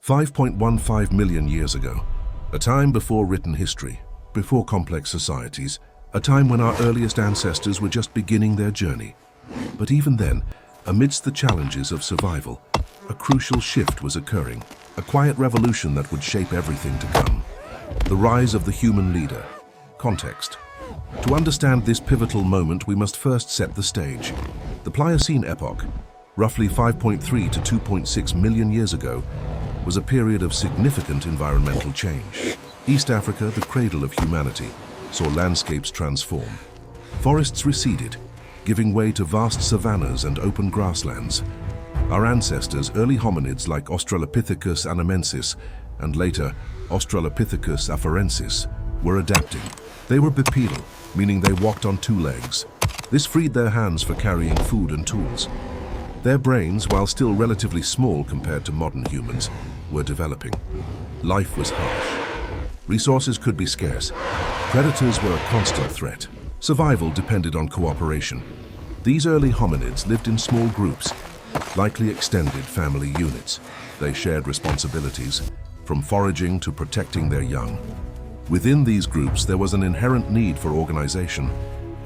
5.15 million years ago, a time before written history, before complex societies, a time when our earliest ancestors were just beginning their journey. But even then, amidst the challenges of survival, a crucial shift was occurring, a quiet revolution that would shape everything to come. The rise of the human leader. Context. To understand this pivotal moment, we must first set the stage. The Pliocene epoch, roughly 5.3 to 2.6 million years ago, was a period of significant environmental change. East Africa, the cradle of humanity, saw landscapes transform. Forests receded, giving way to vast savannas and open grasslands. Our ancestors, early hominids like Australopithecus anamensis and later Australopithecus afarensis, were adapting. They were bipedal, meaning they walked on two legs. This freed their hands for carrying food and tools. Their brains, while still relatively small compared to modern humans, were developing. Life was harsh. Resources could be scarce. Predators were a constant threat. Survival depended on cooperation. These early hominids lived in small groups, likely extended family units. They shared responsibilities, from foraging to protecting their young. Within these groups, there was an inherent need for organization,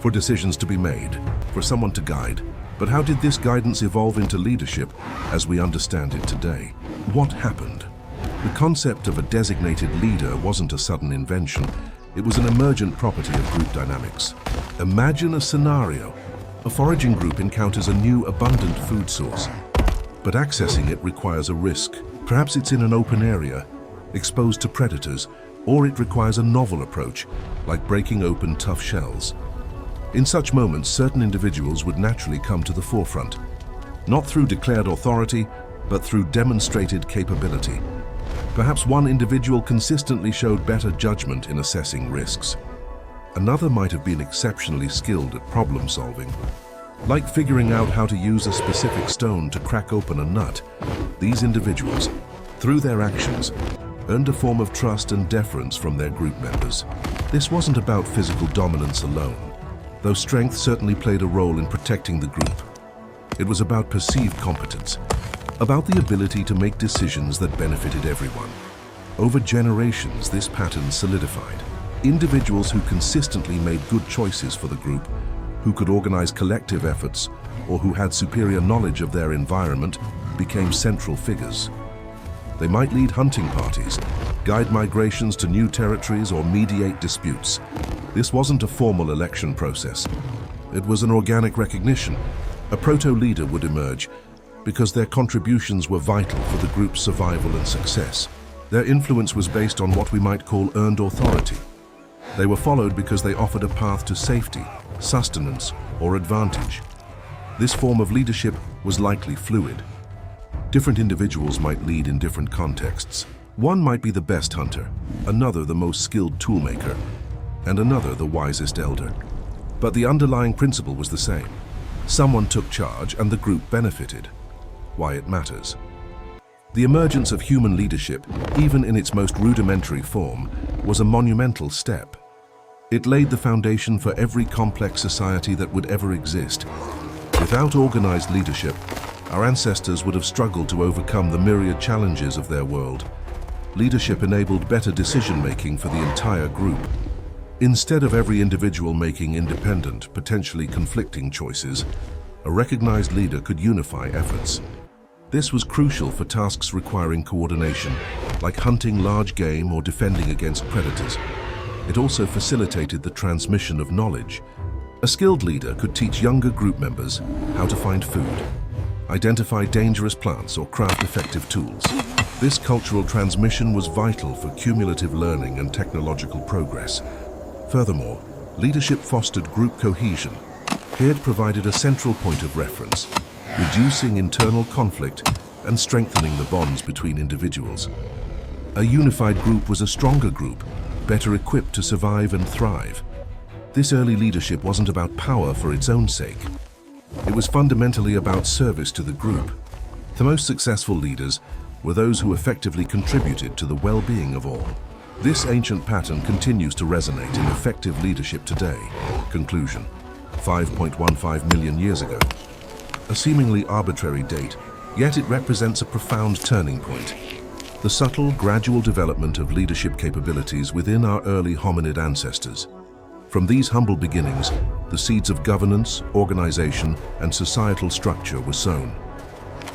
for decisions to be made, for someone to guide. But how did this guidance evolve into leadership as we understand it today? What happened? The concept of a designated leader wasn't a sudden invention. It was an emergent property of group dynamics. Imagine a scenario. A foraging group encounters a new, abundant food source, but accessing it requires a risk. Perhaps it's in an open area, exposed to predators, or it requires a novel approach, like breaking open tough shells. In such moments, certain individuals would naturally come to the forefront, not through declared authority, but through demonstrated capability. Perhaps one individual consistently showed better judgment in assessing risks. Another might have been exceptionally skilled at problem solving. Like figuring out how to use a specific stone to crack open a nut, these individuals, through their actions, earned a form of trust and deference from their group members. This wasn't about physical dominance alone, though strength certainly played a role in protecting the group. It was about perceived competence, about the ability to make decisions that benefited everyone. Over generations, this pattern solidified. Individuals who consistently made good choices for the group, who could organize collective efforts, or who had superior knowledge of their environment, became central figures. They might lead hunting parties, guide migrations to new territories, or mediate disputes. This wasn't a formal election process. It was an organic recognition. A proto-leader would emerge because their contributions were vital for the group's survival and success. Their influence was based on what we might call earned authority. They were followed because they offered a path to safety, sustenance, or advantage. This form of leadership was likely fluid. Different individuals might lead in different contexts. One might be the best hunter, another the most skilled toolmaker, and another the wisest elder. But the underlying principle was the same. Someone took charge and the group benefited. Why it matters. The emergence of human leadership, even in its most rudimentary form, was a monumental step. It laid the foundation for every complex society that would ever exist. Without organized leadership, our ancestors would have struggled to overcome the myriad challenges of their world. Leadership enabled better decision-making for the entire group. Instead of every individual making independent, potentially conflicting choices, a recognized leader could unify efforts. This was crucial for tasks requiring coordination, like hunting large game or defending against predators. It also facilitated the transmission of knowledge. A skilled leader could teach younger group members how to find food, identify dangerous plants, or craft effective tools. This cultural transmission was vital for cumulative learning and technological progress. Furthermore, leadership fostered group cohesion. It provided a central point of reference, reducing internal conflict and strengthening the bonds between individuals. A unified group was a stronger group, better equipped to survive and thrive. This early leadership wasn't about power for its own sake. It was fundamentally about service to the group. The most successful leaders were those who effectively contributed to the well-being of all. This ancient pattern continues to resonate in effective leadership today. Conclusion: 5.15 million years ago. A seemingly arbitrary date, yet it represents a profound turning point. the subtle, gradual development of leadership capabilities within our early hominid ancestors. From these humble beginnings, the seeds of governance, organization, and societal structure were sown.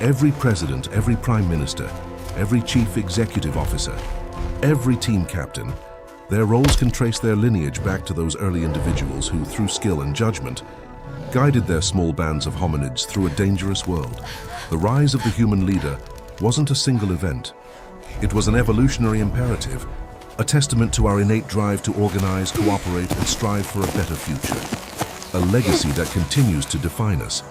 Every president, every prime minister, every chief executive officer, every team captain, their roles can trace their lineage back to those early individuals who, through skill and judgment, guided their small bands of hominids through a dangerous world. The rise of the human leader wasn't a single event. It was an evolutionary imperative, a testament to our innate drive to organize, cooperate, and strive for a better future. A legacy that continues to define us,